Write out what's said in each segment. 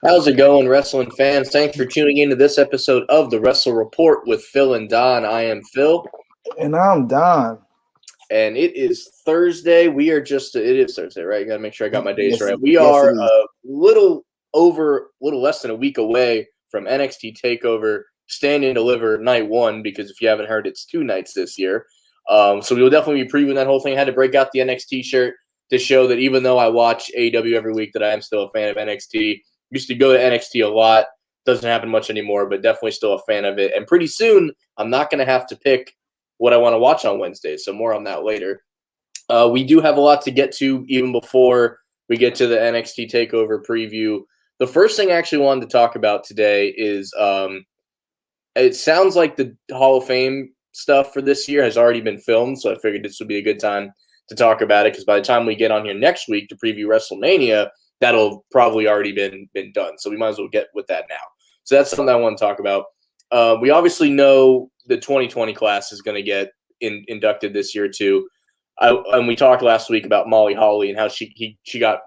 How's it going, wrestling fans? Thanks for tuning into this episode of the Wrestle Report with Phil and Don. I am Phil. And I'm Don. And it is Thursday. It is Thursday, right? You got to make sure I got my days right. We yes, are a little less than a week away from NXT Takeover Stand and Deliver Night 1, because if you haven't heard, it's 2 nights this year. So we will definitely be previewing that whole thing. I had to break out the NXT shirt to show that even though I watch AEW every week, that I am still a fan of NXT. Used to go to NXT a lot. Doesn't happen much anymore, but definitely still a fan of it. And pretty soon, I'm not going to have to pick what I want to watch on Wednesday, so more on that later. We do have a lot to get to even before we get to the NXT TakeOver preview. The first thing I actually wanted to talk about today is it sounds like the Hall of Fame stuff for this year has already been filmed, so I figured this would be a good time to talk about it, because by the time we get on here next week to preview WrestleMania, that'll probably already been done. So we might as well get with that now. So that's something I want to talk about. We obviously know the 2020 class is going to get inducted this year too. And we talked last week about Molly Holly and how she got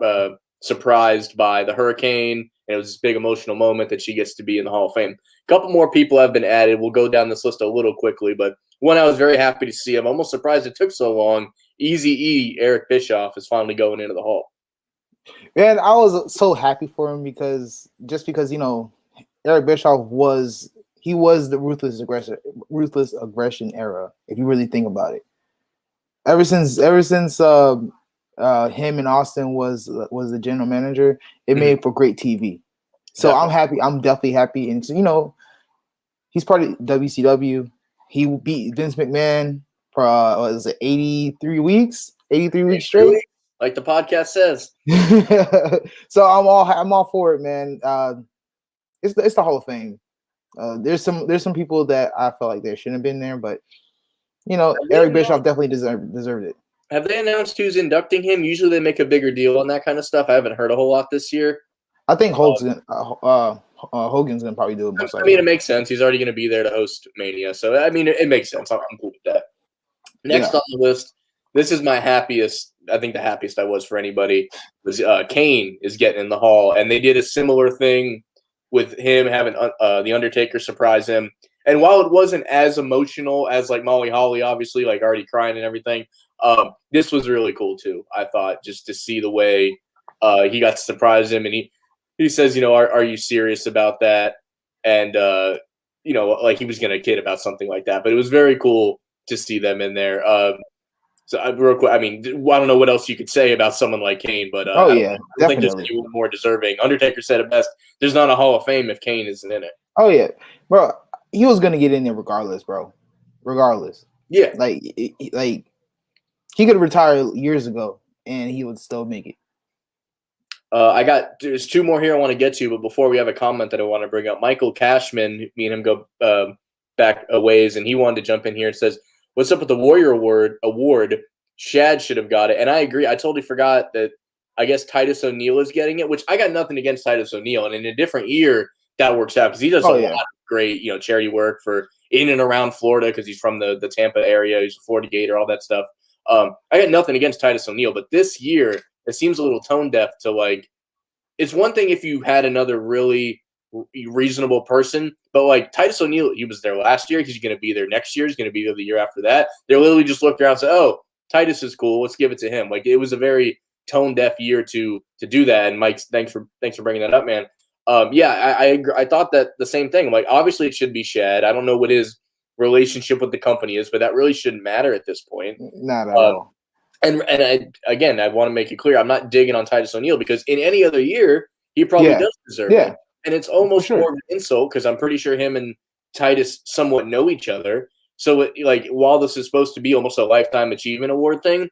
surprised by the hurricane. And it was this big emotional moment that she gets to be in the Hall of Fame. A couple more people have been added. We'll go down this list a little quickly, but one I was very happy to see. I'm almost surprised it took so long. Eazy-E, Eric Bischoff, is finally going into the Hall. Man, I was so happy for him because Eric Bischoff was the ruthless aggression era. If you really think about it, ever since him and Austin was the general manager, it made for great TV. So definitely. I'm happy. I'm definitely happy, and he's part of WCW. He beat Vince McMahon for 83 weeks straight. Like the podcast says. So I'm all for it, man. It's the Hall of Fame. There's some people that I felt like they shouldn't have been there, but Eric Bischoff definitely deserved it. Have they announced who's inducting him? Usually they make a bigger deal on that kind of stuff. I haven't heard a whole lot this year. I think Hogan's gonna probably do it. Most likely. I mean, it makes sense. He's already going to be there to host Mania, so I mean, it makes sense. I'm cool with that. Next on the list, this is my happiest. I think the happiest I was for anybody was Kane is getting in the Hall, and they did a similar thing with him having the Undertaker surprise him. And while it wasn't as emotional as like Molly Holly, obviously, like already crying and everything, this was really cool too. I thought, just to see the way he got to surprise him, and he says, are you serious about that? And like he was gonna kid about something like that. But it was very cool to see them in there. So real quick, I mean, I don't know what else you could say about someone like Kane, but I think there's anyone more deserving. Undertaker said it best: "There's not a Hall of Fame if Kane isn't in it." Oh yeah, bro, he was gonna get in there regardless, bro. Regardless, yeah, like he could retire years ago and he would still make it. There's 2 more here I want to get to, but before we have a comment that I want to bring up, Michael Cashman, me and him go back a ways, and he wanted to jump in here and says, "What's up with the Warrior Award? Shad should have got it." And I agree. I totally forgot that. I guess Titus O'Neil is getting it, which I got nothing against Titus O'Neil. And in a different year, that works out because he does a lot of great, charity work for in and around Florida because he's from the Tampa area. He's a Florida Gator, all that stuff. I got nothing against Titus O'Neil, but this year it seems a little tone deaf to like. It's one thing if you had another really reasonable person, but like Titus O'Neil, he was there last year. He's going to be there next year. He's going to be there the year after that. They literally just looked around and said, "Oh, Titus is cool. Let's give it to him." Like it was a very tone deaf year to do that. And Mike, thanks for bringing that up, man. I agree. I thought that the same thing. Like obviously it should be Shad. I don't know what his relationship with the company is, but that really shouldn't matter at this point. Not at all. And I want to make it clear, I'm not digging on Titus O'Neil because in any other year, he probably does deserve it. And it's almost more of an insult because I'm pretty sure him and Titus somewhat know each other. So, while this is supposed to be almost a lifetime achievement award thing,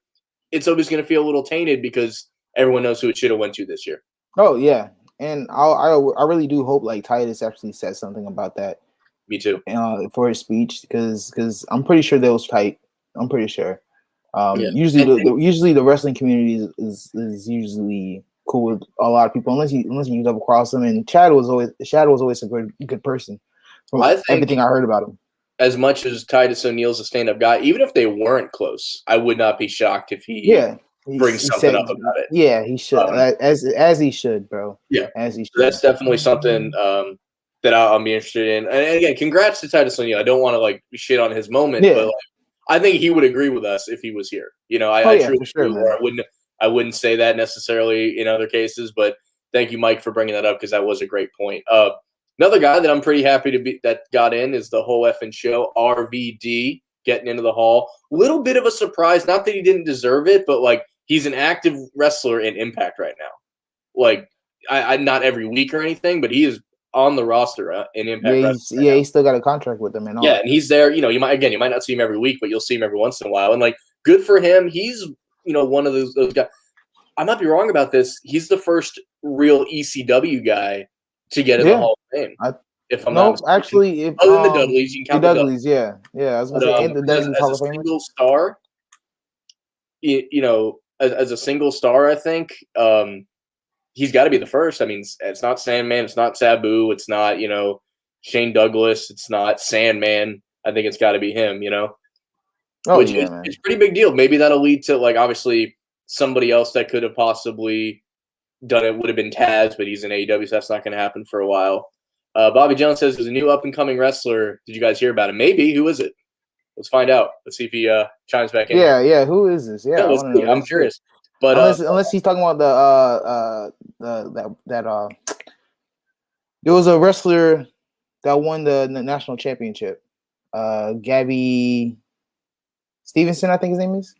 it's always going to feel a little tainted because everyone knows who it should have went to this year. Oh, yeah. And I really do hope Titus actually says something about that. Me too. For his speech because I'm pretty sure that was tight. I'm pretty sure. Usually the wrestling community is usually cool with a lot of people unless you double cross them. And Shad was always a good person. From everything I heard about him. As much as Titus O'Neil's a stand-up guy, even if they weren't close, I would not be shocked if he bring something up about it. Yeah, he should, as he should, bro. Yeah, as he should. So that's definitely something that I'll be interested in. And again, congrats to Titus O'Neil. I don't want to like shit on his moment, but like, I think he would agree with us if he was here. You know, I truly for sure, man. I wouldn't say that necessarily in other cases, but thank you, Mike, for bringing that up because that was a great point. Another guy that I'm pretty happy that got in is the whole effing show, RVD, getting into the Hall. Little bit of a surprise, not that he didn't deserve it, but like he's an active wrestler in Impact right now. Like, I not every week or anything, but he is on the roster in Impact. He still got a contract with them and all. Yeah, and he's there. You know, you might not see him every week, but you'll see him every once in a while. And like, good for him. He's one of those guys. I might be wrong about this. He's the first real ECW guy to get in the Hall of Fame. If I'm not mistaken. Actually, other than the Dudleys, you can count the Dudleys. Yeah. I was gonna say the Dudleys Hall of Fame. Single star, as a single star, I think. He's got to be the first. I mean, it's not Sandman, it's not Sabu, it's not, Shane Douglas, it's not Sandman. I think it's got to be him, Which is a pretty big deal. Maybe that'll lead to, like, obviously somebody else that could have possibly done it would have been Taz, but he's in AEW, so that's not going to happen for a while. Bobby Jones says there's a new up-and-coming wrestler. Did you guys hear about him? Maybe. Who is it? Let's find out. Let's see if he chimes back in. Yeah. Who is this? Yeah, I'm curious. But unless he's talking about there was a wrestler that won the national championship. Gabby Stevenson, I think his name is.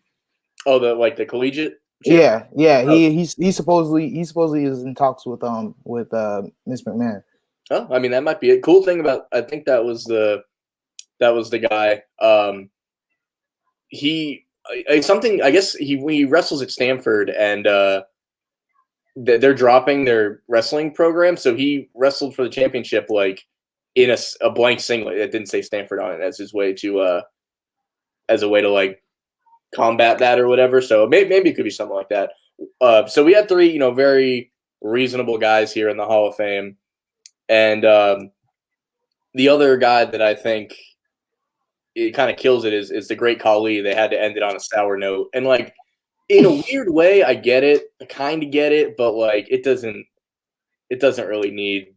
Oh, the collegiate. Yeah. He supposedly is in talks with Miss McMahon. Oh, I mean that might be a cool thing about. I think that was the guy. I guess he wrestles at Stanford and they're dropping their wrestling program, so he wrestled for the championship like in a blank singlet that didn't say Stanford on it as his way to as a way to like combat that or whatever. So maybe it could be something like that. So we had three very reasonable guys here in the Hall of Fame, and the other guy that I think it kind of kills it is the Great Khali. They had to end it on a sour note, and like in a weird way, I get it, I kind of get it, but like it doesn't really need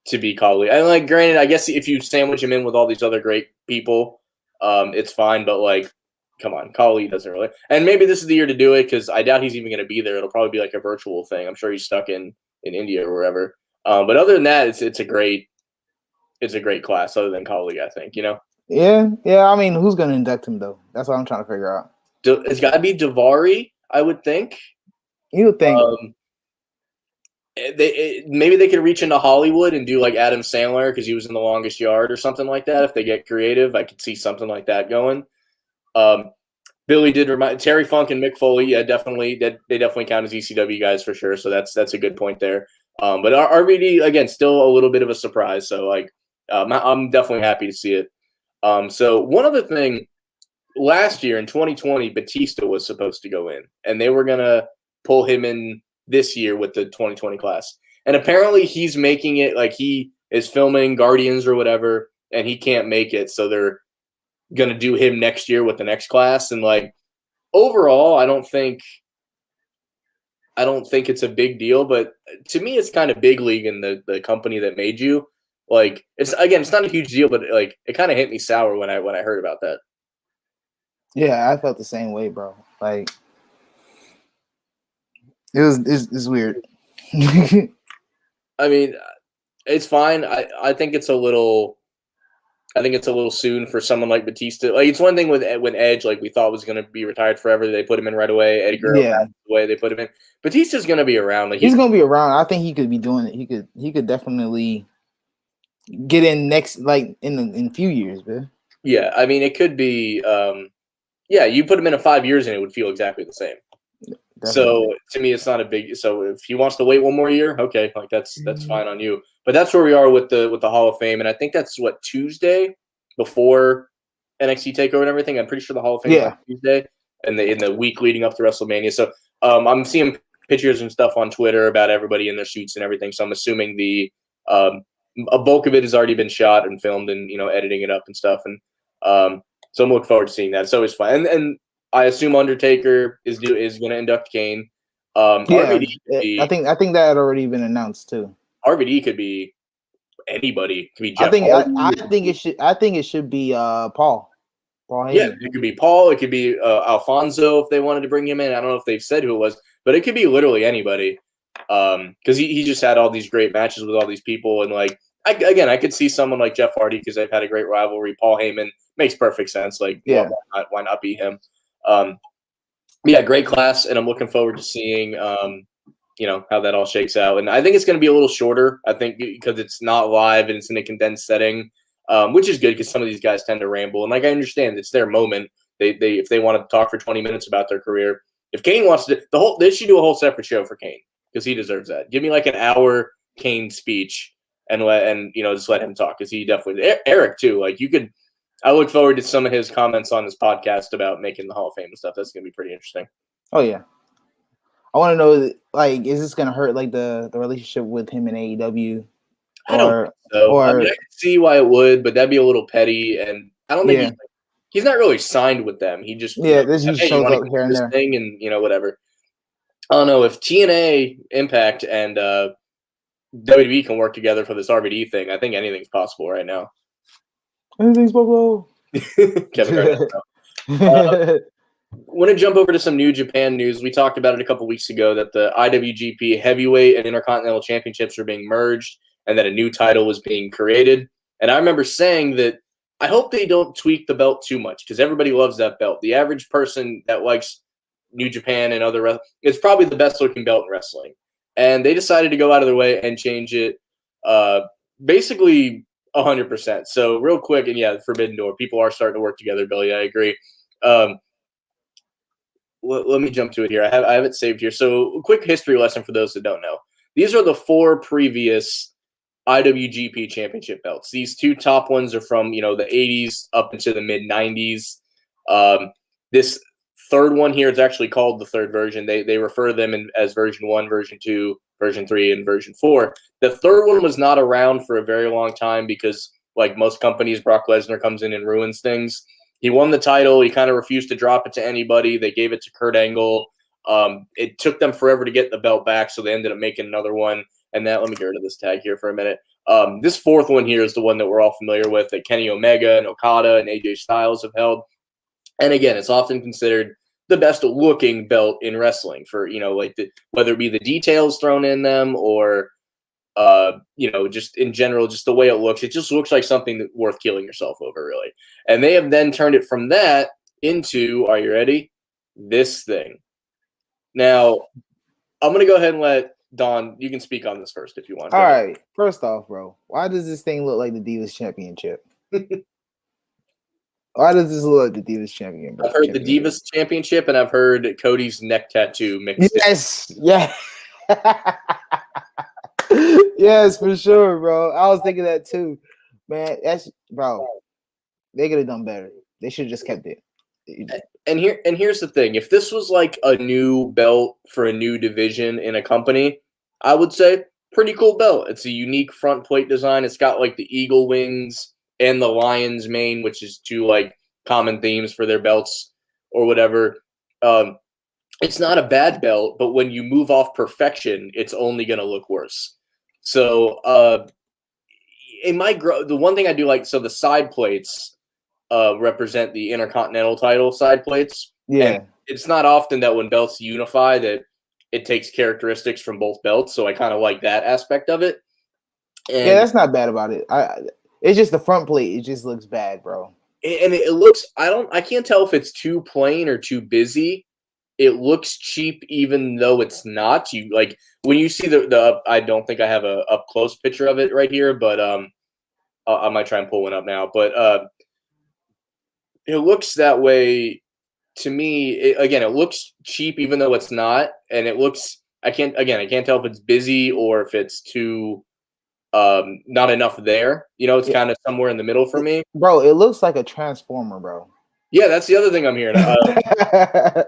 to be Khali. And like, granted, I guess if you sandwich him in with all these other great people, it's fine. But like, come on, Khali doesn't really. And maybe this is the year to do it because I doubt he's even going to be there. It'll probably be like a virtual thing. I'm sure he's stuck in India or wherever. But other than that, it's a great class. Other than Khali, I think Yeah. I mean, who's going to induct him though? That's what I'm trying to figure out. It's got to be Daivari, I would think. You would think. Maybe they could reach into Hollywood and do like Adam Sandler because he was in The Longest Yard or something like that. If they get creative, I could see something like that going. Billy did remind Terry Funk and Mick Foley. Yeah, definitely. They definitely count as ECW guys for sure. So that's a good point there. But RVD again, still a little bit of a surprise. So like, I'm definitely happy to see it. So one other thing, last year in 2020, Batista was supposed to go in, and they were gonna pull him in this year with the 2020 class. And apparently, he's making it like he is filming Guardians or whatever, and he can't make it, so they're gonna do him next year with the next class. And like overall, I don't think it's a big deal, but to me, it's kind of big league in the company that made you. Like it's not a huge deal, but like it kind of hit me sour when I heard about that. Yeah, I felt the same way, bro. Like it's weird. I mean, it's fine. I think it's a little soon for someone like Batista. Like it's one thing when Edge, like we thought was going to be retired forever, they put him in right away. Eddie Guerrero passed away, they put him in. Batista's going to be around. Like he's going to be around. I think he could be doing it. He could definitely get in next, like in a few years, man. Yeah, I mean, it could be. You put him in 5 years and it would feel exactly the same. Definitely. So to me, it's not a big. So if he wants to wait one more year, okay, like that's fine on you. But that's where we are with the Hall of Fame, and I think that's what Tuesday before NXT Takeover and everything. I'm pretty sure the Hall of Fame is on Tuesday, and in the week leading up to WrestleMania. So I'm seeing pictures and stuff on Twitter about everybody in their suits and everything. So I'm assuming a bulk of it has already been shot and filmed, and editing it up and stuff. And so I'm looking forward to seeing that. It's always fun. And I assume Undertaker is going to induct Kane. Yeah, RVD could be, I think that had already been announced too. RVD could be anybody. It could be Jeff I Hardy. think it should be Paul Yeah, Heyman. it could be Paul. It could be Alfonso if they wanted to bring him in. I don't know if they've said who it was, but it could be literally anybody. Because he just had all these great matches with all these people, and like I could see someone like Jeff Hardy because they've had a great rivalry. Paul Heyman makes perfect sense. Like, Yeah. why not be him? Yeah, great class, and I'm looking forward to seeing how that all shakes out. And I think it's going to be a little shorter. I think because it's not live and it's in a condensed setting, which is good because some of these guys tend to ramble. And like I understand, it's their moment. They if they want to talk for 20 minutes about their career, if Kane wants to, they should do a whole separate show for Kane because he deserves that. Give me like an hour Kane speech and just let him talk because he definitely Eric too. Like you could. I look forward to some of his comments on his podcast about making the Hall of Fame and stuff. That's going to be pretty interesting. Oh yeah. I want to know, like, is this going to hurt like the relationship with him and AEW? I don't think so. I mean, I can see why it would, but that'd be a little petty, and I don't think he's not really signed with them. He just this just shows up here and there thing, and whatever. I don't know if TNA, Impact, and WWE can work together for this RVD thing. I think anything's possible right now. Anything's possible. Kevin Garnett. Want to jump over to some New Japan news. We talked about it a couple weeks ago that the IWGP Heavyweight and Intercontinental Championships are being merged and that a new title was being created. And I remember saying that I hope they don't tweak the belt too much because everybody loves that belt. The average person that likes New Japan and other it's probably the best looking belt in wrestling. And they decided to go out of their way and change it basically 100%. So real quick, and Forbidden Door. People are starting to work together, Billy. I agree. Let me jump to it here. I have it saved here. So a quick history lesson for those that don't know. These are the 4 previous IWGP championship belts. These 2 top ones are from, the 80s up into the mid 90s. This third one here is actually called the third version. They refer to them as version 1, version 2, version 3, and version 4. The third one was not around for a very long time because, like most companies, Brock Lesnar comes in and ruins things. He won the title. He kind of refused to drop it to anybody. They gave it to Kurt Angle. It took them forever to get the belt back, so they ended up making another one. And let me get rid of this tag here for a minute. This fourth one here is the one that we're all familiar with, that Kenny Omega and Okada and AJ Styles have held. And again, it's often considered the best looking belt in wrestling for, whether it be the details thrown in them or, just in general, just the way it looks. It just looks like something that's worth killing yourself over, really. And they have then turned it from that into, are you ready? This thing. Now, I'm going to go ahead and let Don, you can speak on this first if you want. All right. First off, bro, why does this thing look like the Divas Championship? Why does this look like the Divas Championship? I've heard the Divas Championship, and I've heard Cody's neck tattoo mixed in. Yes. Yes, for sure, bro. I was thinking that too. Man, they could have done better. They should have just kept it. And here's the thing. If this was like a new belt for a new division in a company, I would say pretty cool belt. It's a unique front plate design. It's got like the eagle wings and the lion's mane, which is 2 like common themes for their belts or whatever. It's not a bad belt, but when you move off perfection, it's only going to look worse. So the one thing I do like, so the side plates represent the Intercontinental title side plates. Yeah. And it's not often that when belts unify that it takes characteristics from both belts. So I kind of like that aspect of it. And that's not bad about it. It's just the front plate. It just looks bad, bro. And it looks, I can't tell if it's too plain or too busy. It looks cheap, even though it's not. You like when you see the I don't think I have a up close picture of it right here, but I might try and pull one up now. But it looks that way to me. It looks cheap, even though it's not, and it looks. I can't tell if it's busy or if it's too not enough there. It's kind of somewhere in the middle for me. Bro, it looks like a transformer, bro. Yeah, that's the other thing I'm hearing. Yeah,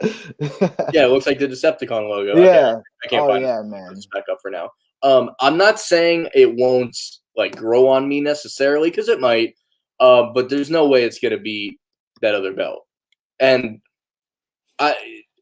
it looks like the Decepticon logo. Yeah, I can't find it. Man. Just back up for now. I'm not saying it won't like grow on me necessarily because it might, but there's no way it's gonna be that other belt. And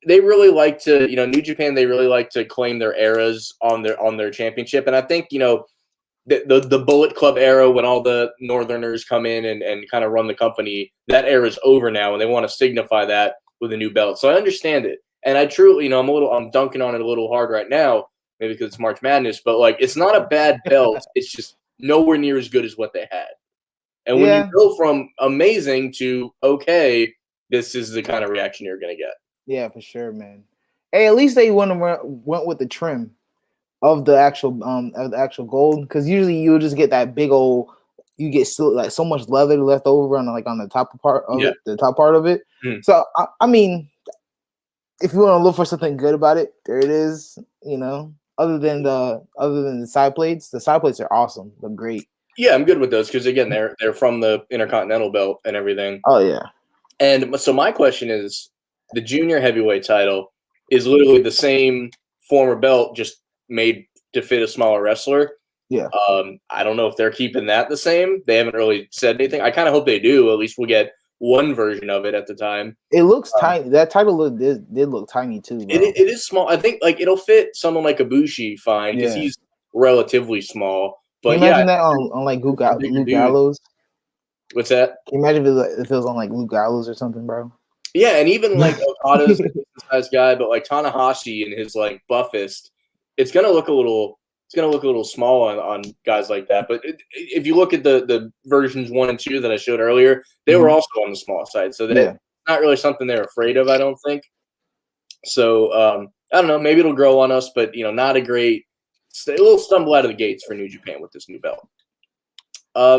They really like to, New Japan. They really like to claim their eras on their championship, and I think the Bullet Club era when all the Northerners come in and kind of run the company. That era is over now, and they want to signify that with a new belt. So I understand it, and I truly, I'm dunking on it a little hard right now, maybe because it's March Madness, but like it's not a bad belt. It's just nowhere near as good as what they had. And when you go from amazing to okay, this is the kind of reaction you're going to get. Yeah, for sure, man. Hey, at least they went with the trim of the actual gold, because usually you'll just get that big old, you get like so much leather left over on the top part of it, the top part of it. So I mean, if you want to look for something good about it, there it is. Other than the side plates are awesome. They're great. Yeah, I'm good with those because again, they're from the Intercontinental belt and everything. Oh yeah. And so my question is, the junior heavyweight title is literally the same former belt, just made to fit a smaller wrestler. Yeah. I don't know if they're keeping that the same. They haven't really said anything. I kind of hope they do. At least we'll get one version of it at the time. It looks tiny. That title did look tiny too. Bro. It is small. I think like it'll fit someone like Ibushi fine because he's relatively small. But can you imagine that on like Luke Gallows? What's that? Can you imagine if it was on like Luke Gallows or something, bro? Yeah, and even like Okada's a size guy, but like Tanahashi and his like buffest, it's gonna look a little small on guys like that. But if you look at the versions 1 and 2 that I showed earlier, they were also on the small side, so that's not really something they're afraid of, I don't think. So I don't know, maybe it'll grow on us, but not a little stumble out of the gates for New Japan with this new belt.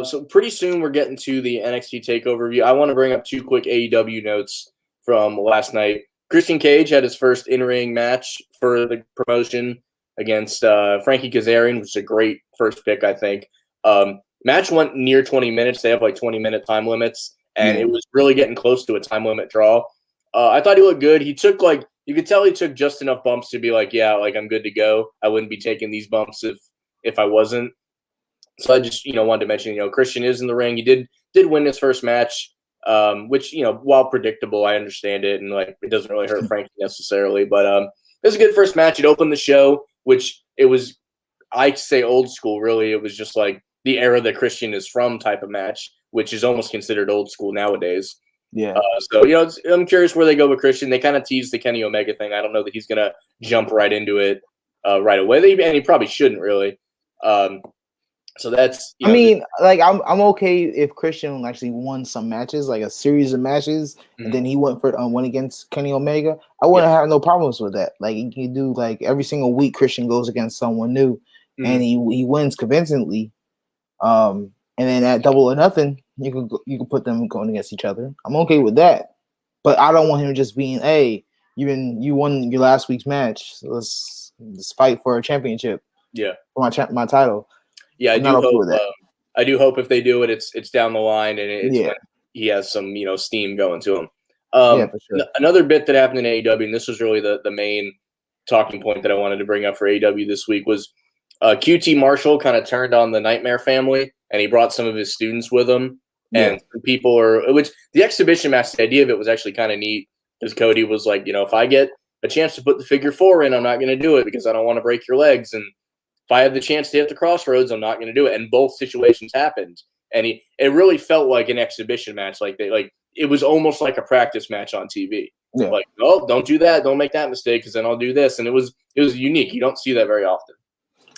So pretty soon we're getting to the NXT Takeover review. I want to bring up 2 quick AEW notes from last night. Christian Cage had his first in-ring match for the promotion against Frankie Kazarian, which is a great first pick, I think. Match went near 20 minutes. They have like 20-minute time limits, and it was really getting close to a time limit draw. I thought he looked good. He took you could tell he took just enough bumps to be like, yeah, like I'm good to go. I wouldn't be taking these bumps if I wasn't. So I just, wanted to mention, Christian is in the ring. He did win his first match, which, while predictable, I understand it. And like, it doesn't really hurt Frankie necessarily, but it was a good first match. It opened the show, which it was, I say old school, really. It was just like the era that Christian is from type of match, which is almost considered old school nowadays. Yeah. So, I'm curious where they go with Christian. They kind of teased the Kenny Omega thing. I don't know that he's going to jump right into it right away. And he probably shouldn't really. So that's. I mean, like I'm okay if Christian actually won some matches, like a series of matches, and then he went against Kenny Omega. I wouldn't have no problems with that. Like you can do like every single week, Christian goes against someone new, and he wins convincingly. And then at Double or Nothing, you can put them going against each other. I'm okay with that, but I don't want him just being, hey, you won your last week's match, so let's fight for a championship. Yeah, for my title. Yeah, I do hope if they do it, it's down the line and it's when he has some steam going to him. For sure. Another bit that happened in AEW, and this was really the main talking point that I wanted to bring up for AEW this week, was QT Marshall kind of turned on the Nightmare family and he brought some of his students with him. And which the exhibition match, the idea of it was actually kind of neat because Cody was like, if I get a chance to put the figure 4 in, I'm not going to do it because I don't want to break your legs. And if I have the chance to hit the crossroads, I'm not going to do it. And both situations happened. And it really felt like an exhibition match. It was almost like a practice match on TV. Yeah. Like, oh, don't do that. Don't make that mistake because then I'll do this. And it was unique. You don't see that very often.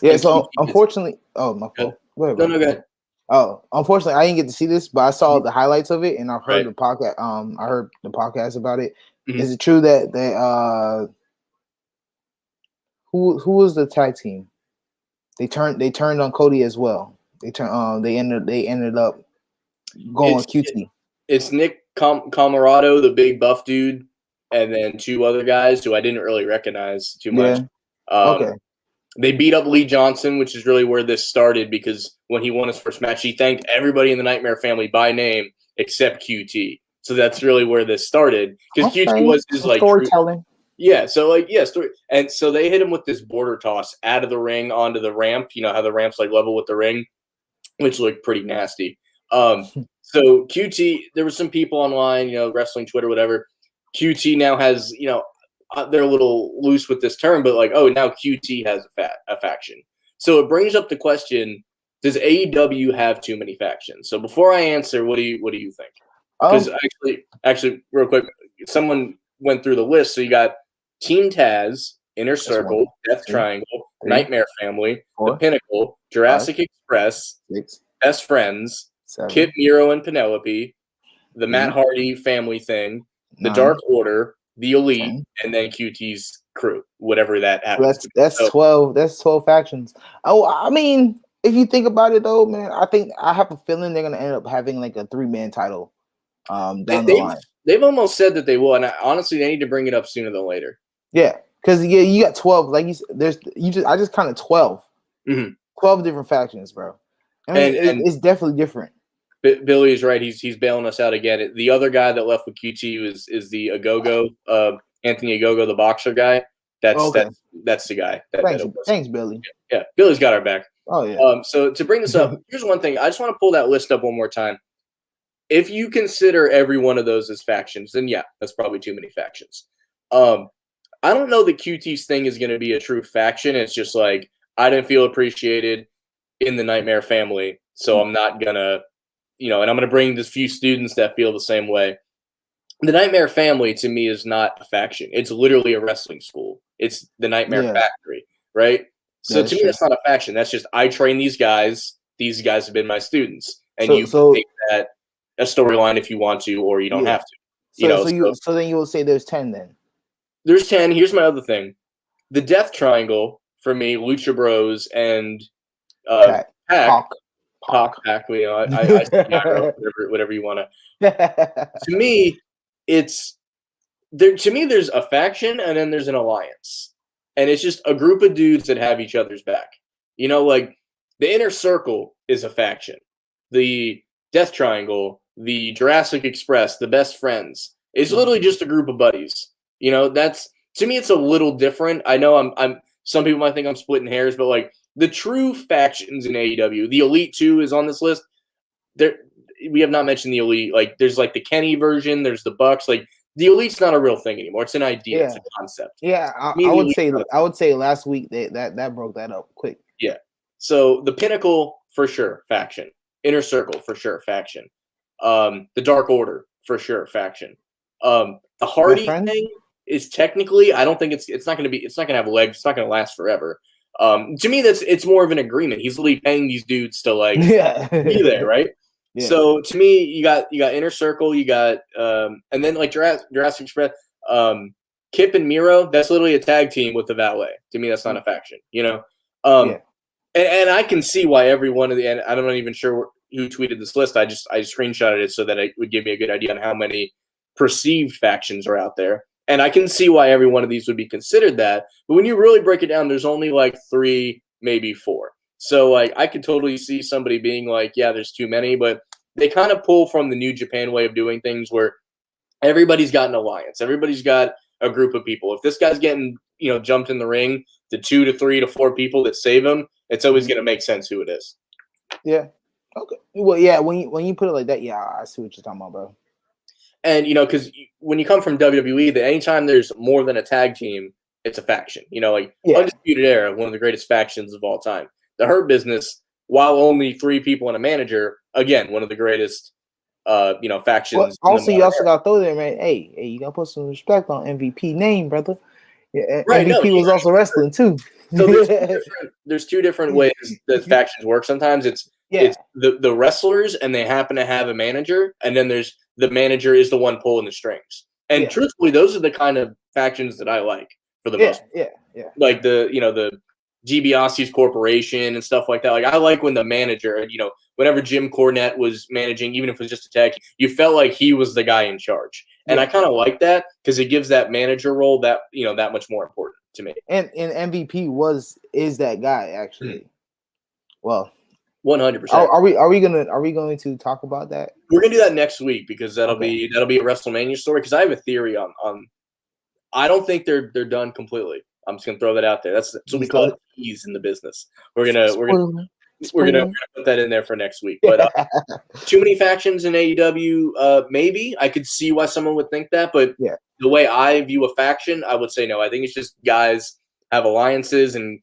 Yeah. And so unfortunately, my fault. No, go ahead. Oh, unfortunately, I didn't get to see this, but I saw the highlights of it, and I've heard the podcast. I heard the podcast about it. Is it true that they who was the tag team? They turned on Cody as well. They ended up going with QT. It's Nick Camarado, the big buff dude, and then 2 other guys who I didn't really recognize too much. Okay. They beat up Lee Johnson, which is really where this started because when he won his first match, he thanked everybody in the Nightmare family by name except QT. So that's really where this started because QT was his storytelling. Yeah, so story. And so they hit him with this border toss out of the ring onto the ramp. You know how the ramp's like level with the ring, which looked pretty nasty. So QT, there were some people online, wrestling Twitter, whatever. QT now has, they're a little loose with this term, but like, oh, now QT has a faction. So it brings up the question: does AEW have too many factions? So before I answer, what do you think? Because actually, real quick, someone went through the list. So you got Team Taz, Inner Circle, Death Triangle, Nightmare Family, The Pinnacle, Jurassic Express, Best Friends, Kip, Miro, and Penelope, the Matt Hardy family thing, the Dark Order, the Elite, and then QT's crew, whatever that happens. That's 12. That's 12 factions. Oh, I mean, if you think about it though, man, I have a feeling they're gonna end up having like a 3-man title. Down the line. They've almost said that they will, and honestly, they need to bring it up sooner than later. Yeah, because you got 12. Like I just counted 12. 12 different factions, bro. I mean, it's definitely different. Billy is right. He's bailing us out again. The other guy that left with QT is the Agogo, Anthony Agogo, the boxer guy. That's the guy. Thanks, Billy. Yeah, Billy's got our back. Oh yeah. So to bring this up, here's one thing. I just want to pull that list up one more time. If you consider every one of those as factions, then yeah, that's probably too many factions. I don't know that QT's thing is going to be a true faction. It's just like, I didn't feel appreciated in the Nightmare family, so I'm not going to, and I'm going to bring this few students that feel the same way. The Nightmare family, to me, is not a faction. It's literally a wrestling school. It's the Nightmare Factory, right? So to me, that's not a faction. That's just, I train these guys. These guys have been my students. And you can make that a storyline if you want to, or you don't have to. So then you will say there's 10 then. There's 10. Here's my other thing. The Death Triangle, for me, Lucha Bros and Pac, whatever you want to. To me, there's a faction and then there's an alliance. And it's just a group of dudes that have each other's back. Like the Inner Circle is a faction. The Death Triangle, the Jurassic Express, the Best Friends. It's literally just a group of buddies. That's, to me, it's a little different. I know I'm some people might think I'm splitting hairs, but like the true factions in AEW, the Elite 2 is on this list. We have not mentioned the Elite. Like there's like the Kenny version, there's the Bucks. Like the Elite's not a real thing anymore. It's an idea, it's a concept. Yeah, I would say last week that broke that up quick. Yeah. So the Pinnacle for sure, faction. Inner Circle for sure, faction. The Dark Order for sure, faction. The Hardy thing is technically, I don't think it's not going to have legs. It's not going to last forever. To me, it's more of an agreement. He's literally paying these dudes to like be there, right? Yeah. So to me, you got Inner Circle, you got and then like Jurassic Express, Kip and Miro. That's literally a tag team with the Valet. To me, that's not a faction. And I can see why every one of and I'm not even sure who tweeted this list. I screenshotted it so that it would give me a good idea on how many perceived factions are out there. And I can see why every one of these would be considered that. But when you really break it down, there's only like 3, maybe 4. So like I could totally see somebody being like, yeah, there's too many, but they kind of pull from the New Japan way of doing things where everybody's got an alliance. Everybody's got a group of people. If this guy's getting, jumped in the ring, the 2 to 3 to 4 people that save him, it's always going to make sense who it is. Yeah. Okay. Well, yeah, when you put it like that, yeah, I see what you're talking about, bro. And, because when you come from WWE, that anytime there's more than a tag team, it's a faction. Undisputed Era, one of the greatest factions of all time. The Hurt Business, while only 3 people and a manager, again, one of the greatest, factions. Well, also, you also got to throw there, man. Hey, you got to put some respect on MVP name, brother. Yeah, right, MVP was also wrestling, too. So there's two different ways that factions work. Sometimes it's the wrestlers, and they happen to have a manager, and then there's the manager is the one pulling the strings. And truthfully, those are the kind of factions that I like for the most part. Yeah. Like the DiBiase's Corporation and stuff like that. Like I like when the manager, whenever Jim Cornette was managing, even if it was just a tag, you felt like he was the guy in charge. And I kind of like that because it gives that manager role that that much more important to me. And MVP is that guy actually. Well, 100%. Are we going to talk about that? We're gonna do that next week because that'll be a WrestleMania story. Because I have a theory on. I don't think they're done completely. I'm just gonna throw that out there. That's what we call it tease in the business. We're gonna we're gonna put that in there for next week. But too many factions in AEW, maybe I could see why someone would think that, but the way I view a faction, I would say no. I think it's just guys have alliances, and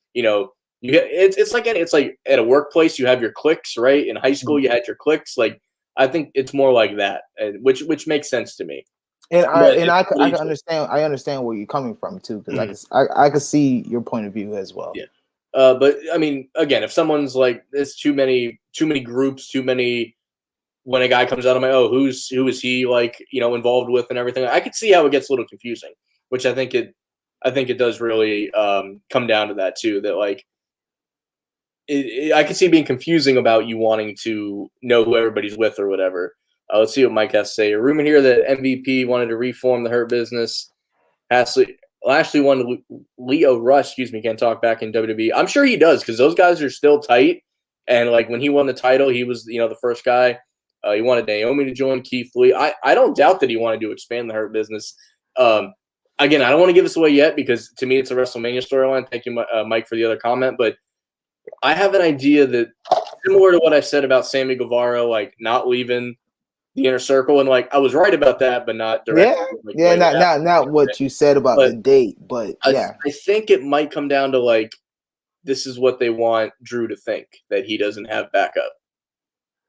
it's like at a workplace you have your cliques, right? In high school you had your cliques. Like I think it's more like that, which makes sense to me. And I can understand. I understand where you're coming from too, because I can see your point of view as well. Yeah. But I mean, again, if someone's like, there's too many groups, when a guy comes out, I'm like, oh, who is he like, involved with and everything. I could see how it gets a little confusing, which I think it does really come down to that too. That like, I could see it being confusing about you wanting to know who everybody's with or whatever. Let's see what Mike has to say. A rumor here that MVP wanted to reform the Hurt Business. Lashley wanted Leo Rush, can't talk back in WWE. I'm sure he does because those guys are still tight. And like when he won the title, he was the first guy. He wanted Naomi to join Keith Lee. I don't doubt that he wanted to expand the Hurt Business. Again, I don't want to give this away yet because to me it's a WrestleMania storyline. Thank you, Mike, for the other comment. But I have an idea that similar to what I said about Sammy Guevara, like not leaving the Inner Circle, and like I was right about that, but not directly. Not what you said about the date, but I think it might come down to like this is what they want Drew to think, that he doesn't have backup,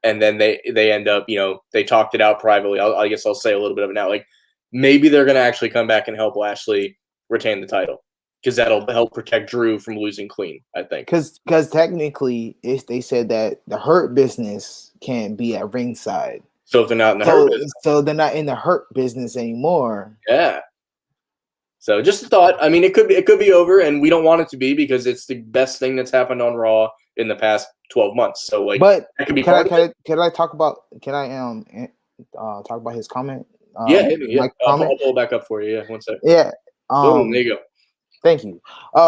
and then they end up, they talked it out privately. I guess I'll say a little bit of it now. Like maybe they're going to actually come back and help Lashley retain the title because that'll help protect Drew from losing clean. I think because technically, they said that the Hurt Business can't be at ringside. So if they're not in the Hurt Business. So they're not in the Hurt Business anymore. Yeah. So just a thought. I mean, it could be over, and we don't want it to be because it's the best thing that's happened on Raw in the past 12 months. So like, but that could be can I talk about his comment? Yeah. I'll pull it back up for you. Yeah, one second. Yeah. Boom, there you go. Thank you.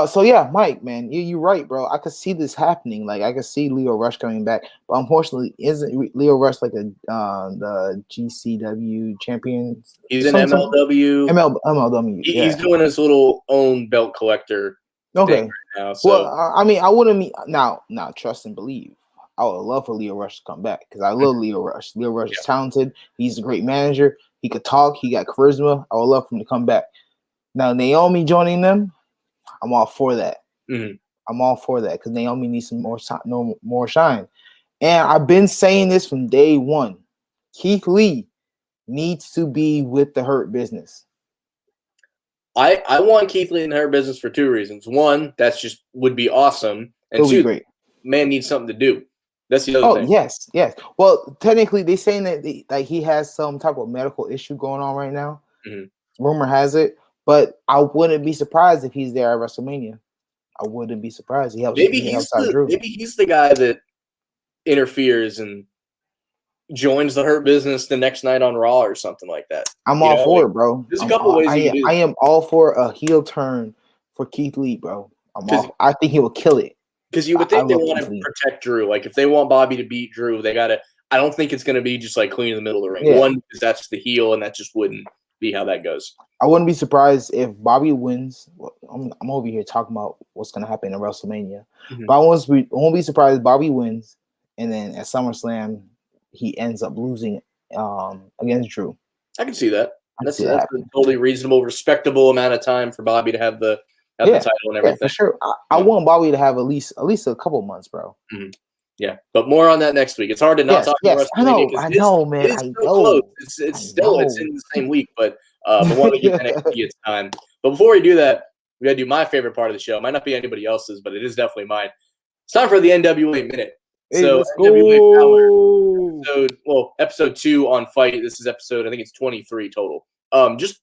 So yeah, Mike, man, you're right, bro. I could see this happening. Like I could see Leo Rush coming back, but unfortunately, isn't Leo Rush like the GCW champion? He's in MLW. MLW. He's doing his little own belt collector thing right now. So. Well, I mean, I wouldn't now trust and believe. I would love for Leo Rush to come back because I love Leo Rush. Leo Rush is talented. He's a great manager. He could talk. He got charisma. I would love for him to come back. Now Naomi joining them, I'm all for that. Mm-hmm. I'm all for that because Naomi needs some more shine. And I've been saying this from day one. Keith Lee needs to be with the Hurt Business. I want Keith Lee in the Hurt Business for two reasons. One, that's just would be awesome. And two, great. Man needs something to do. That's the other thing. Yes. Well, technically, they're saying that he has some type of medical issue going on right now. Mm-hmm. Rumor has it. But I wouldn't be surprised if he's there at WrestleMania. I wouldn't be surprised. Maybe he's the guy that interferes and joins the Hurt Business the next night on Raw or something like that. I'm all for it, bro. There's a couple ways you can do. I am all for a heel turn for Keith Lee, bro. I think he will kill it. Because you would think they want to protect Drew. Like if they want Bobby to beat Drew, they gotta. I don't think it's gonna be just like clean in the middle of the ring. Yeah. One, because that's the heel, and that just wouldn't be how that goes. I wouldn't be surprised if Bobby wins. Well, I'm over here talking about what's going to happen in WrestleMania. Mm-hmm. But I won't be surprised if Bobby wins, and then at SummerSlam he ends up losing against Drew. I can see that. That's a totally reasonable, respectable amount of time for Bobby to have the title and everything. Yeah, for sure. I want Bobby to have at least a couple months, bro. Mm-hmm. Yeah, but more on that next week. It's hard to not talk about WrestleMania. I know, man. It's so close. It's in the same week, but we want to give NXT its time. But before we do that, we got to do my favorite part of the show. It might not be anybody else's, but it is definitely mine. It's time for the NWA Minute. Hey, so NWA Power, episode 2 on Fight. This is episode, I think it's 23 total. Just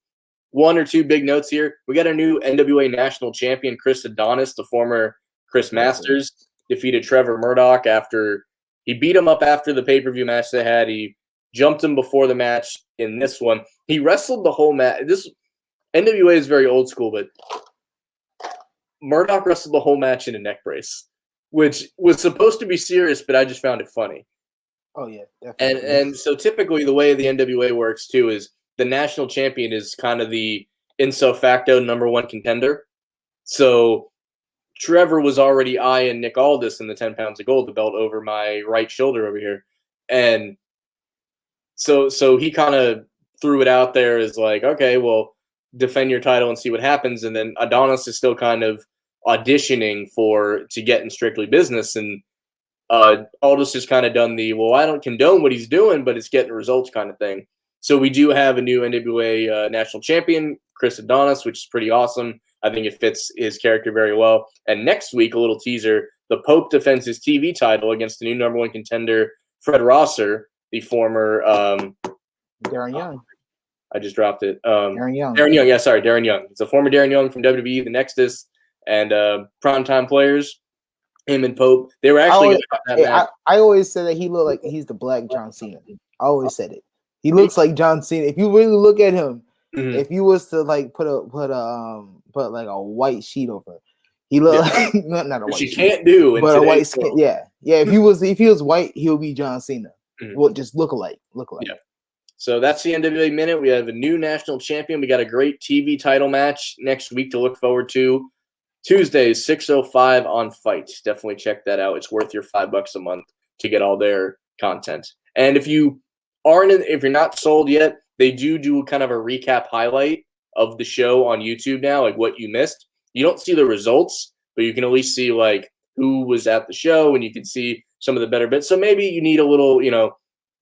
one or two big notes here. We got a new NWA national champion, Chris Adonis, the former Chris Masters, defeated Trevor Murdoch after he beat him up after the pay-per-view match they had. He jumped him before the match in this one. He wrestled the whole match. This NWA is very old school, but Murdoch wrestled the whole match in a neck brace, which was supposed to be serious, but I just found it funny. Oh yeah, definitely. And so typically the way the NWA works too is the national champion is kind of the ipso facto number one contender. So Trevor was already eyeing Nick Aldis in the 10 pounds of gold, the belt over my right shoulder over here. And so he kind of threw it out there as like, okay, well, defend your title and see what happens. And then Adonis is still kind of auditioning to get in Strictly Business. And Aldis has kind of done the, well, I don't condone what he's doing, but it's getting results kind of thing. So we do have a new NWA national champion, Chris Adonis, which is pretty awesome. I think it fits his character very well. And next week, a little teaser, the Pope defends his TV title against the new number one contender, Fred Rosser, the former Darren Young. I just dropped it. Darren Young. Darren Young, yeah, sorry, Darren Young. It's a former Darren Young from WWE, the Nexus, and primetime players. Him and Pope. They were actually I always said that he looked like he's the black John Cena. I always said it. He looks like John Cena. If you really look at him, if you was to like put like a white sheet over, he looked like not a white sheet. Can't do, but a white skin. Yeah. If he was white, he would be John Cena. Well, just look alike. Yeah. So that's the NWA Minute. We have a new national champion. We got a great TV title match next week to look forward to. Tuesdays, 6:05 on Fight. Definitely check that out. It's worth your $5 a month to get all their content. And if you're not sold yet, they do kind of a recap highlight of the show on YouTube now, like what you missed. You don't see the results, but you can at least see like who was at the show, and you can see some of the better bits. So maybe you need a little,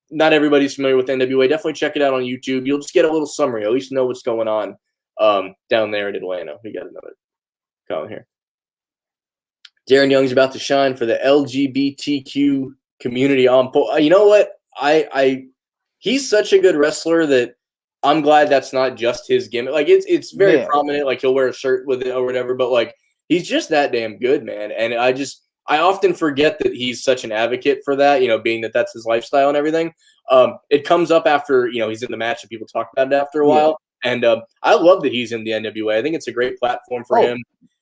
not everybody's familiar with NWA. Definitely check it out on YouTube. You'll just get a little summary, at least know what's going on down there in Atlanta. We got another comment here. Darren Young's about to shine for the LGBTQ community. You know what? He's such a good wrestler that I'm glad that's not just his gimmick. Like it's very prominent. Like he'll wear a shirt with it or whatever. But like he's just that damn good, man. And I often forget that he's such an advocate for that. Being that that's his lifestyle and everything. It comes up after he's in the match and people talk about it after a while. And I love that he's in the NWA. I think it's a great platform for him.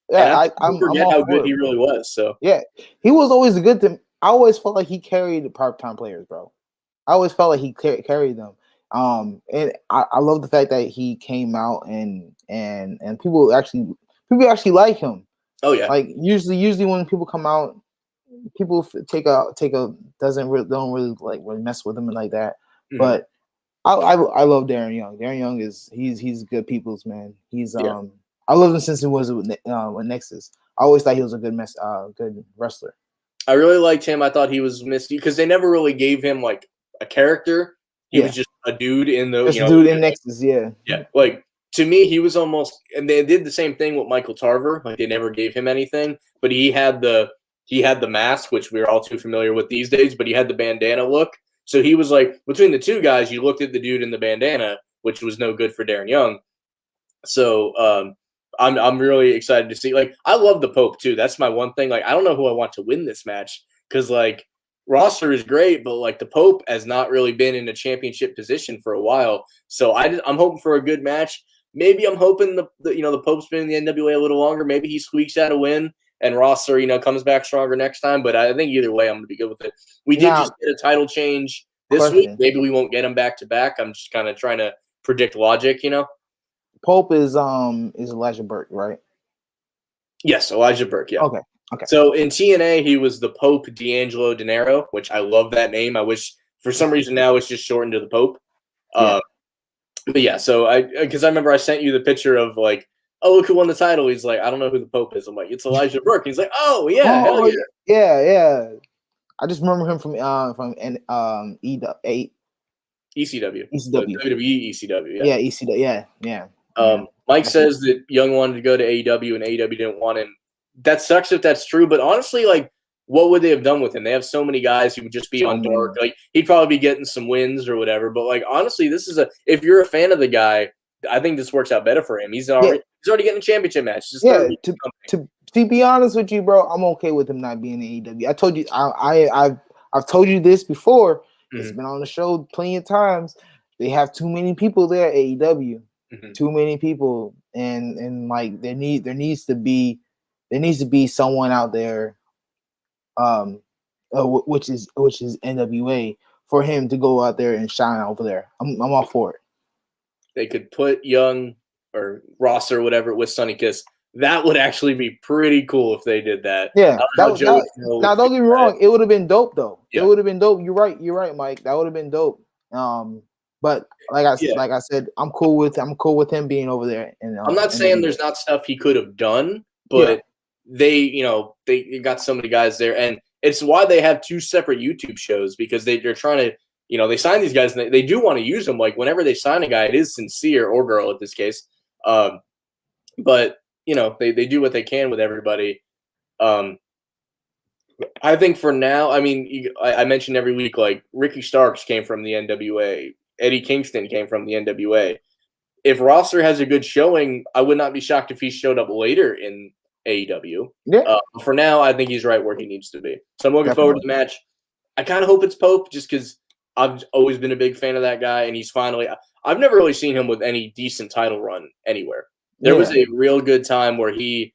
Yeah, I forget how good he really was. So yeah, he was always a good thing. I always felt like he carried the part-time players, bro. I always felt like he carried them. And I love the fact that he came out and people actually like him. Oh yeah. Like usually when people come out, people don't really mess with him like that. Mm-hmm. But I love Darren Young. Darren Young he's good people's man. I loved him since he was with Nexus. I always thought he was a good wrestler. I really liked him. I thought he was misty because they never really gave him like a character. He was just a dude in the dude in Nexus. Yeah. Like to me, he was almost, and they did the same thing with Michael Tarver. Like they never gave him anything, but he had the mask, which we're all too familiar with these days. But he had the bandana look, so he was like between the two guys. You looked at the dude in the bandana, which was no good for Darren Young. So I'm really excited to see. Like I love the Pope too. That's my one thing. Like I don't know who I want to win this match because like roster is great, but like the Pope has not really been in a championship position for a while. So I'm hoping for a good match. Maybe I'm hoping the Pope's been in the NWA a little longer. Maybe he squeaks out a win and Rosser comes back stronger next time. But I think either way I'm gonna be good with it. We did just get a title change this week. Maybe we won't get him back to back. I'm just kind of trying to predict logic, Pope is Elijah Burke, right? Yes, Elijah Burke. Yeah. Okay. So in TNA, he was the Pope D'Angelo Dinero, which I love that name. I wish for some reason now it's just shortened to the Pope. But yeah, so because I remember I sent you the picture of like, oh look who won the title. He's like, I don't know who the Pope is. I'm like, it's Elijah Burke. He's like, oh yeah, hell yeah. Yeah. I just remember him from ECW. WWE ECW. Yeah, ECW. Yeah. Mike says that Young wanted to go to AEW and AEW didn't want him. That sucks if that's true, but honestly, like, what would they have done with him? They have so many guys who would just be on dark. Like, he'd probably be getting some wins or whatever. But like, honestly, if you're a fan of the guy, I think this works out better for him. He's already getting a championship match. To be honest with you, bro, I'm okay with him not being in AEW. I told you, I've told you this before. Mm-hmm. It's been on the show plenty of times. They have too many people there at AEW. Mm-hmm. Too many people, and like there needs to be someone out there, which is NWA, for him to go out there and shine over there. I'm all for it. They could put Young or Ross or whatever with Sonny Kiss That would actually be pretty cool if they did that. Yeah, Now don't get me wrong. It would have been dope though. Yeah. It would have been dope. You're right, Mike. That would have been dope. But like I said, I'm cool with him being over there. And I'm not saying there's not stuff he could have done, but they got so many guys there, and it's why they have two separate YouTube shows, because they're trying to, they sign these guys and they do want to use them. Like whenever they sign a guy, it is sincere, or girl in this case. But they do what they can with everybody. I think for now, I mean, I mentioned every week, like Ricky Starks came from the NWA, Eddie Kingston came from the NWA. If roster has a good showing, I would not be shocked if he showed up later in AEW. Yeah. For now, I think he's right where he needs to be. So I'm looking forward to the match. I kind of hope it's Pope, just because I've always been a big fan of that guy, and he's finally – I've never really seen him with any decent title run anywhere. There was a real good time where he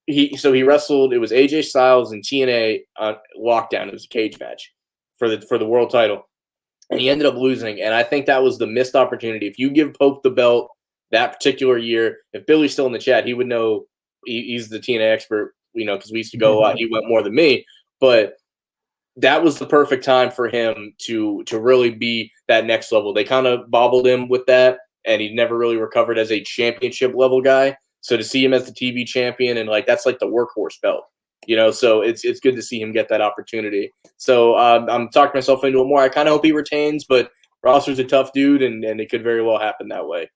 wrestled. It was AJ Styles and TNA Lockdown. It was a cage match for the world title, and he ended up losing. And I think that was the missed opportunity. If you give Pope the belt that particular year, if Billy's still in the chat, he would know. He's the TNA expert, because we used to go a lot. He went more than me, but that was the perfect time for him to really be that next level. They kind of bobbled him with that, and he never really recovered as a championship level guy. So to see him as the TV champion, and that's like the workhorse belt, so it's good to see him get that opportunity. So I'm talking myself into it more. I kind of hope he retains, but Roster's a tough dude, and it could very well happen that way.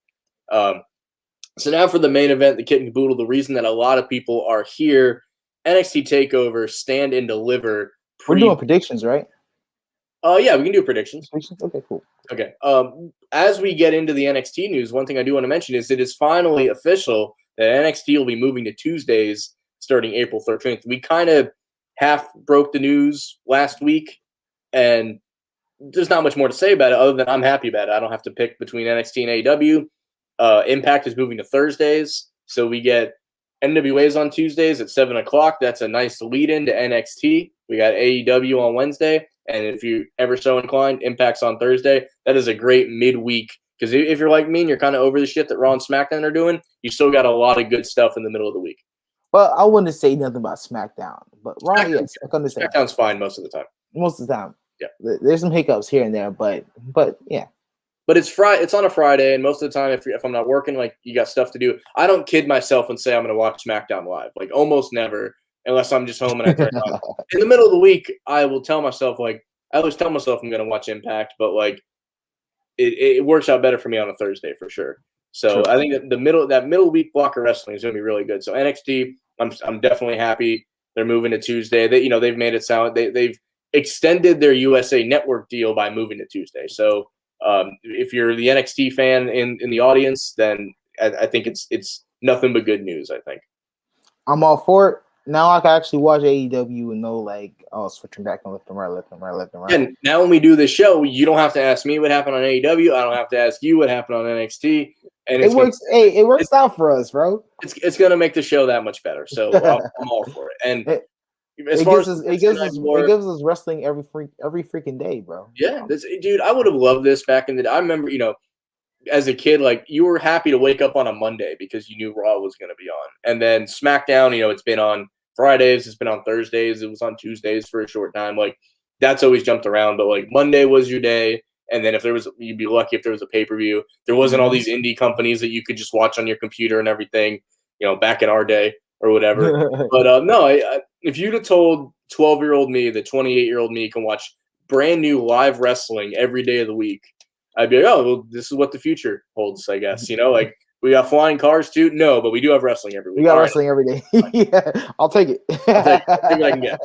So now for the main event, the kit and caboodle, the reason that a lot of people are here, NXT TakeOver, Stand and Deliver. We're doing predictions, right? Yeah, we can do predictions. Okay, cool. Okay. As we get into the NXT news, one thing I do want to mention is it is finally official that NXT will be moving to Tuesdays starting April 13th. We kind of half broke the news last week, and there's not much more to say about it other than I'm happy about it. I don't have to pick between NXT and AEW. Impact is moving to Thursdays, so we get NWA's on Tuesdays at 7 o'clock. That's a nice lead-in to NXT. We got AEW on Wednesday, and if you're ever so inclined, Impact's on Thursday. That is a great midweek, because if you're like me and you're kind of over the shit that Raw and SmackDown are doing, you still got a lot of good stuff in the middle of the week. Well, I wouldn't say nothing about SmackDown, but Raw, yes, I can understand. SmackDown's fine most of the time. Most of the time. Yeah. There's some hiccups here and there, but yeah. But it's Friday. It's on a Friday, and most of the time, if I'm not working, you got stuff to do. I don't kid myself and say I'm going to watch SmackDown live. Almost never, unless I'm just home and I turn it on. In the middle of the week, I will tell myself I always tell myself I'm going to watch Impact, but it works out better for me on a Thursday for sure. So I think that that middle week block of wrestling is going to be really good. So NXT, I'm definitely happy they're moving to Tuesday. They've made it sound they've extended their USA Network deal by moving to Tuesday. So. If you're the NXT fan in the audience, then I think it's nothing but good news. I think I'm all for it. Now I can actually watch AEW and know switching back and left and right. And now when we do this show, you don't have to ask me what happened on AEW. I don't have to ask you what happened on NXT. And it works out for us, bro. It's gonna make the show that much better. So I'm all for it. And it gives us wrestling every freaking day, bro. Yeah, dude, I would have loved this back in the day. I remember, as a kid, you were happy to wake up on a Monday because you knew Raw was going to be on. And then SmackDown, it's been on Fridays, it's been on Thursdays, it was on Tuesdays for a short time. That's always jumped around, but Monday was your day. And then you'd be lucky if there was a pay-per-view. There wasn't all these indie companies that you could just watch on your computer and everything, back in our day or whatever. But no, if you'd have told 12-year-old me that 28-year-old me can watch brand new live wrestling every day of the week, I'd be like, oh, well, this is what the future holds, I guess. We got flying cars too? No, but we do have wrestling every week. We got wrestling every day. Yeah, I'll take it. I'll take what I can get.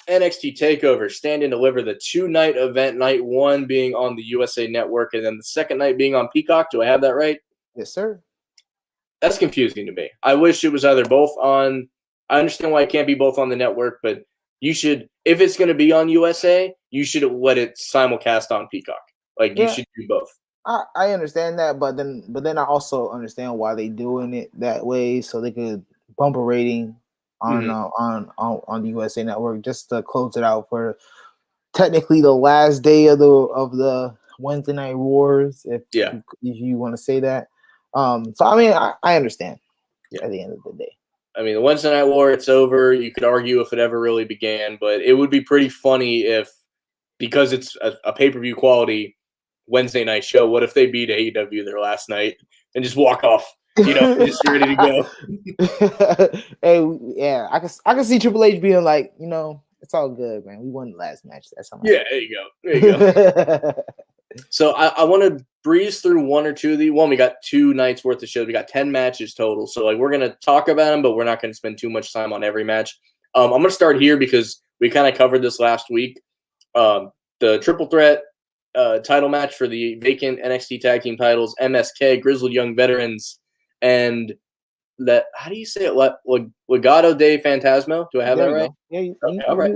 NXT TakeOver, Stand and Deliver, the 2-night event, night 1 being on the USA Network, and then the second night being on Peacock. Do I have that right? Yes, sir. That's confusing to me. I wish it was either both on. I understand why it can't be both on the network, but you should, if it's going to be on USA, you should let it simulcast on Peacock. You should do both. I understand that, but then I also understand why they doing it that way, so they could bump a rating on the USA Network just to close it out for technically the last day of the Wednesday Night Wars, if you want to say that. So I mean, I understand. at the end of the day. I mean, the Wednesday Night War, it's over. You could argue if it ever really began, but it would be pretty funny if, because it's a pay-per-view quality Wednesday night show, what if they beat AEW their last night and just walk off, just ready to go? Hey, yeah, I can see Triple H being like, it's all good, man. We won the last match. That's how. Yeah, there you go. There you go. So I want to breeze through one or two of the one. We got 2 nights worth of shows. We got 10 matches total. So we're gonna talk about them, but we're not gonna spend too much time on every match. I'm gonna start here because we kind of covered this last week. The triple threat title match for the vacant NXT Tag Team titles: MSK, Grizzled Young Veterans, and that. How do you say it? Legado de Fantasma. Do I have that right? Yeah. All right.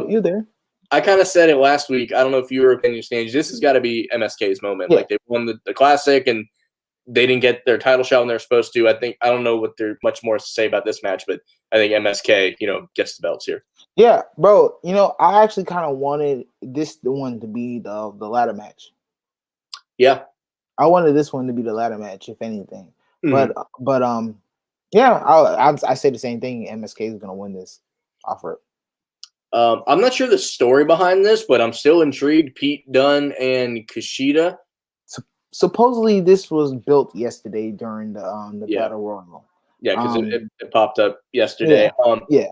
You're there. I kind of said it last week. I don't know if your opinion's changed. This has got to be MSK's moment. Yeah. Like, they won the classic and they didn't get their title shot when they're supposed to. I don't know what there's much more to say about this match, but I think MSK, gets the belts here. Yeah, bro. I actually kind of wanted the one to be the ladder match. Yeah. I wanted this one to be the ladder match, if anything. Mm-hmm. But yeah, I say the same thing. MSK is gonna win this offer. I'm not sure the story behind this, but I'm still intrigued. Pete Dunne and Kushida. Supposedly, this was built yesterday during the Battle Royal. Yeah, because it popped up yesterday. Yeah.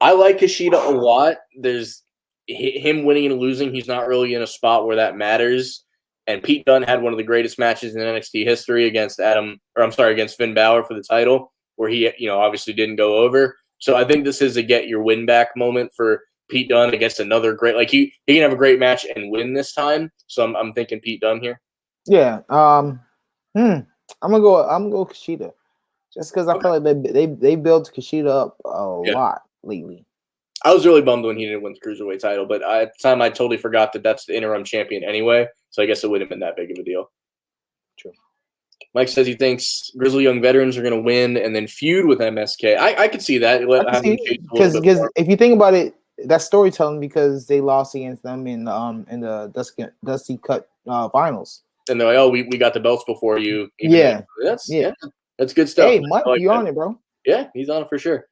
I like Kushida a lot. There's him winning and losing. He's not really in a spot where that matters. And Pete Dunne had one of the greatest matches in NXT history against Finn Balor for the title, where he, obviously didn't go over. So I think this is a get your win back moment for Pete Dunne against another great. He can have a great match and win this time. So I'm thinking Pete Dunne here. Yeah. I'm gonna go Kushida, just because I feel like they built Kushida up a lot lately. I was really bummed when he didn't win the Cruiserweight title, but at the time I totally forgot that that's the interim champion anyway. So I guess it wouldn't have been that big of a deal. True. Mike says he thinks Grizzly Young Veterans are going to win and then feud with MSK. I could see that. Because if you think about it, that's storytelling, because they lost against them in the Dusty Cut finals. And they're like, "Oh, we got the belts before you." That's good stuff. Hey, Mike, you on it, bro? Yeah, he's on it for sure.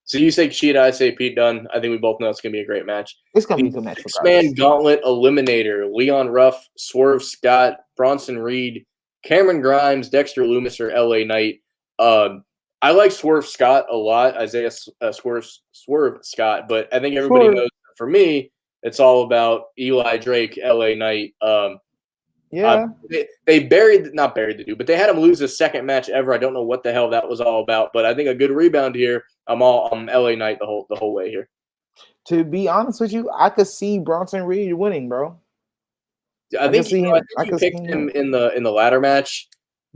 So you say Kushida, I say Pete Dunne. I think we both know it's going to be a great match. It's going to be a good match. Six-man gauntlet eliminator: Leon Ruff, Swerve Scott, Bronson Reed, Cameron Grimes, Dexter Lumis, or LA Knight. I like Swerve Scott a lot, Isaiah Swerve Scott, but I think everybody knows that for me, it's all about Eli Drake, LA Knight. They not buried the dude, but they had him lose his second match ever. I don't know what the hell that was all about, but I think a good rebound here. I'm LA Knight the whole way here. To be honest with you, I could see Bronson Reed winning, bro. I think you picked him in the ladder match.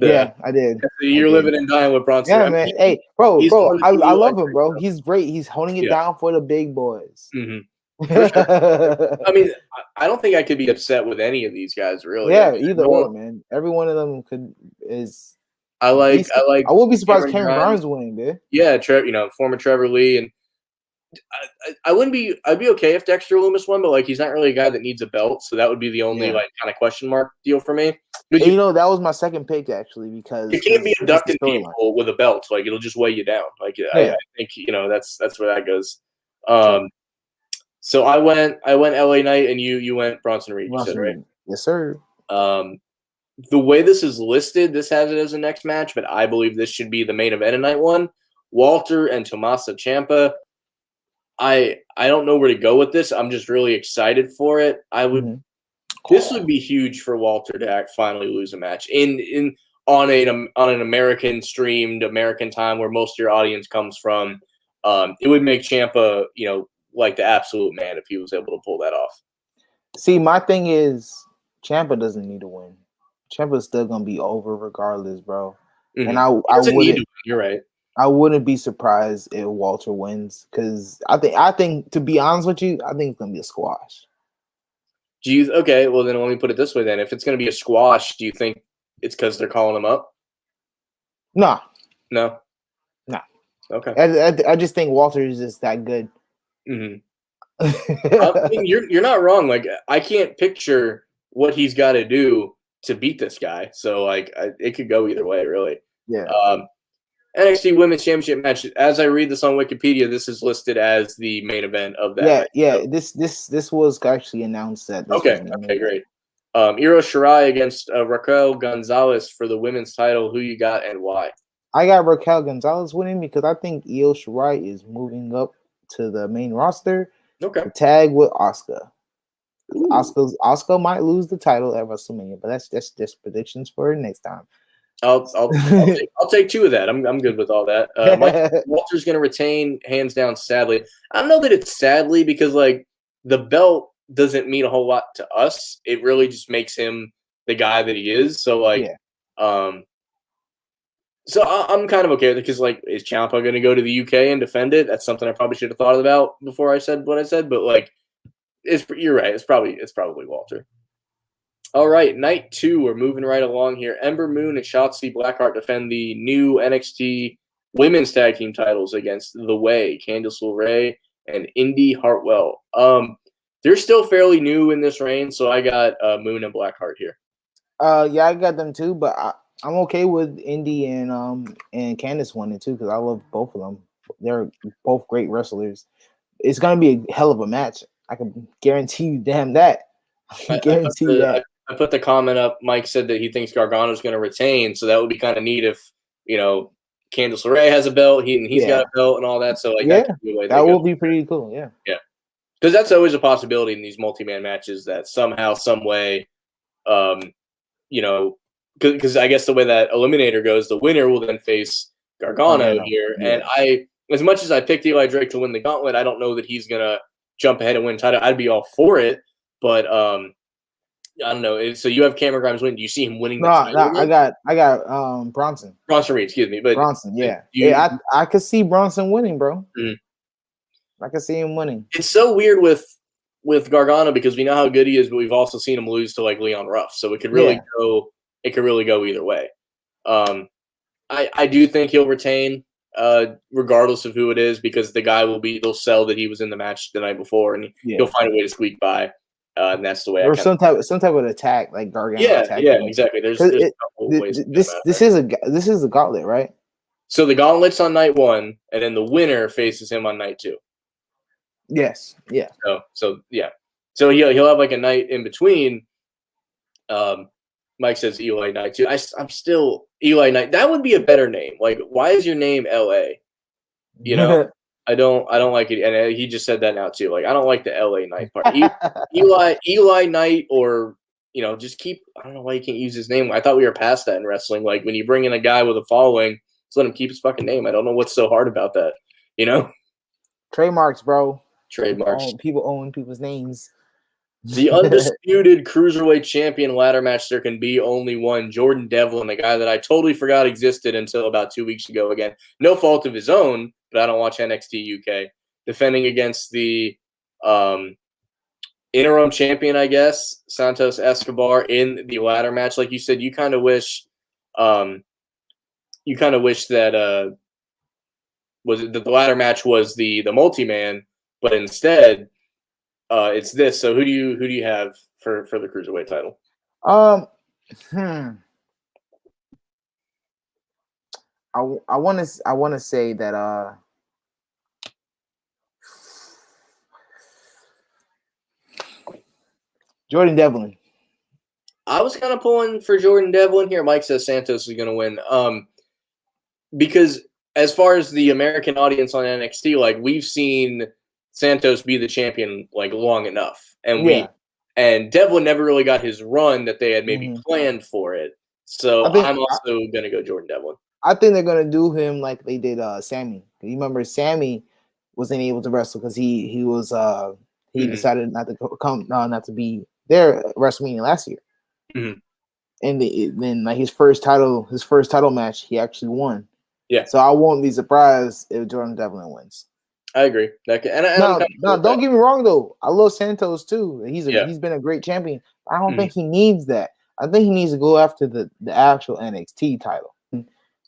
I did. You're living and dying with Bronson. Yeah, man. Hey, bro, I love him, bro. He's great. He's holding it down for the big boys. Mm-hmm. Sure. I mean, I don't think I could be upset with any of these guys, really. Yeah, either or, man. Every one of them is. I would be surprised Cameron Grimes winning, man. Yeah, former Trevor Lee, and I'd be okay if Dexter Lumis won, but he's not really a guy that needs a belt, so that would be the only kind of question mark deal for me. But that was my second pick actually, because you can't be abducting people with a belt. It'll just weigh you down. I think that's where that goes. So I went LA Knight, and you went Bronson Reed. You said, right? Yes, sir. The way this is listed, this has it as a next match, but I believe this should be the main event of night one. Walter and Tommaso Ciampa. I don't know where to go with this. I'm just really excited for it. This would be huge for Walter to finally lose a match on an American streamed American time where most of your audience comes from. It would make Ciampa, like the absolute man if he was able to pull that off. See, my thing is Ciampa doesn't need to win. Ciampa's still gonna be over regardless, bro. Mm-hmm. And I wouldn't. You're right. I wouldn't be surprised if Walter wins, because I think to be honest with you, I think it's gonna be a squash. Okay, well then let me put it this way then. If it's gonna be a squash, do you think it's because they're calling him up? No. Okay. I just think Walter is just that good. Mm-hmm. I mean, you're not wrong. I can't picture what he's got to do to beat this guy. So it could go either way, really. Yeah. NXT Women's Championship match. As I read this on Wikipedia, this is listed as the main event of that night. Yeah. This was actually announced that. This Okay, was great. Io Shirai against Raquel Gonzalez for the women's title. Who you got and why? I got Raquel Gonzalez winning because I think Io Shirai is moving up to the main roster to tag with Asuka. Asuka might lose the title at WrestleMania, but that's just predictions for next time. I'll take two of that. I'm good with all that. Mike Walter's going to retain, hands down. Sadly, I don't know that it's sadly because like the belt doesn't mean a whole lot to us. It really just makes him the guy that he is. So like, so I'm kind of okay with it because like, is Ciampa going to go to the UK and defend it? That's something I probably should have thought about before I said what I said. But like, you're right. It's probably Walter. All right, night 2. We're moving right along here. Ember Moon and Shotzi Blackheart defend the new NXT Women's Tag Team titles against The Way, Candice LeRae, and Indy Hartwell. They're still fairly new in this reign, so I got Moon and Blackheart here. Yeah, I got them too, but I'm okay with Indy and Candice winning too because I love both of them. They're both great wrestlers. It's gonna be a hell of a match. I can guarantee you, damn that. I guarantee that. I put the comment up. Mike said that he thinks Gargano's going to retain, so that would be kind of neat if Candice LeRae has a belt, he's got a belt and all that. So like that will be pretty cool. Yeah, because that's always a possibility in these multi-man matches that somehow, some way, because I guess the way that Eliminator goes, the winner will then face Gargano here, and as much as I picked Eli Drake to win the gauntlet, I don't know that he's gonna jump ahead and win title. I'd be all for it, but I don't know. So you have Cameron Grimes winning. Do you see him winning the title? No, I got Bronson. Bronson Reed, excuse me. But Bronson, I could see Bronson winning, bro. I could see him winning. It's so weird with Gargano because we know how good he is, but we've also seen him lose to like Leon Ruff. So it could really go. It could really go either way. I do think he'll retain, regardless of who it is, because the guy they'll sell that he was in the match the night before, and he'll find a way to squeak by. And that's the way. Or some type of attack like Gargano. Yeah, exactly. There's a couple ways. This is a gauntlet, right? So the gauntlet's on night 1, and then the winner faces him on night 2. Yes. Yeah. So he'll have like a night in between. Mike says Eli Knight too. I'm still Eli Knight. That would be a better name. Like, why is your name L.A.? I don't like it, and he just said that now too. Like, I don't like the L.A. Knight part. Eli Knight, or just keep. I don't know why you can't use his name. I thought we were past that in wrestling. Like when you bring in a guy with a following, just let him keep his fucking name. I don't know what's so hard about that. Trademarks, bro. Trademarks. People own people's names. The undisputed cruiserweight champion ladder match. There can be only one. Jordan Devlin, the guy that I totally forgot existed until about 2 weeks ago. Again, no fault of his own, but I don't watch NXT UK. Defending against the interim champion, I guess, Santos Escobar in the ladder match. Like you said, you kind of wish that the ladder match was the multi-man, but instead it's this. So who do you have for the cruiserweight title? I want to say that Jordan Devlin. I was kind of pulling for Jordan Devlin here. Mike says Santos is going to win. Because as far as the American audience on NXT, like we've seen Santos be the champion like long enough, and Devlin never really got his run that they had maybe planned for it. So I'm also going to go Jordan Devlin. I think they're going to do him like they did Sammy. You remember Sammy wasn't able to wrestle because he was he decided not to be there at WrestleMania last year. And then like his first title match, he actually won. Yeah. So I won't be surprised if Jordan Devlin wins. I agree. Don't get me wrong though. I love Santos too. He's been a great champion. I don't think he needs that. I think he needs to go after the actual NXT title.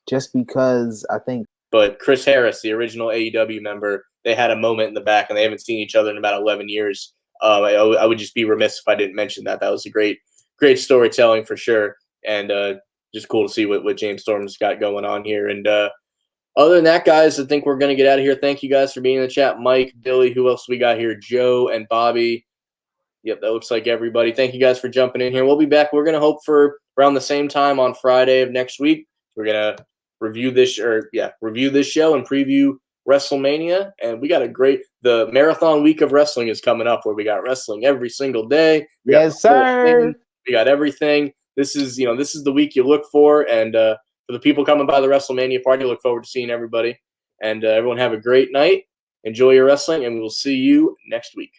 Just because I think. But Chris Harris, the original AEW member, they had a moment in the back, and they haven't seen each other in about 11 years. I would just be remiss if I didn't mention that. That was a great storytelling for sure, and just cool to see what James Storm's got going on here. And Other than that, guys, I think we're going to get out of here. Thank you guys for being in the chat. Mike, Billy, who else we got here? Joe and Bobby. Yep, that looks like everybody. Thank you guys for jumping in here. We'll be back. We're going to hope for around the same time on Friday of next week. We're going to review this show and preview WrestleMania. And we got the marathon week of wrestling is coming up where we got wrestling every single day. Yes, sir. We got everything. This is the week you look for. And for the people coming by the WrestleMania party, look forward to seeing everybody. And everyone have a great night. Enjoy your wrestling, and we will see you next week.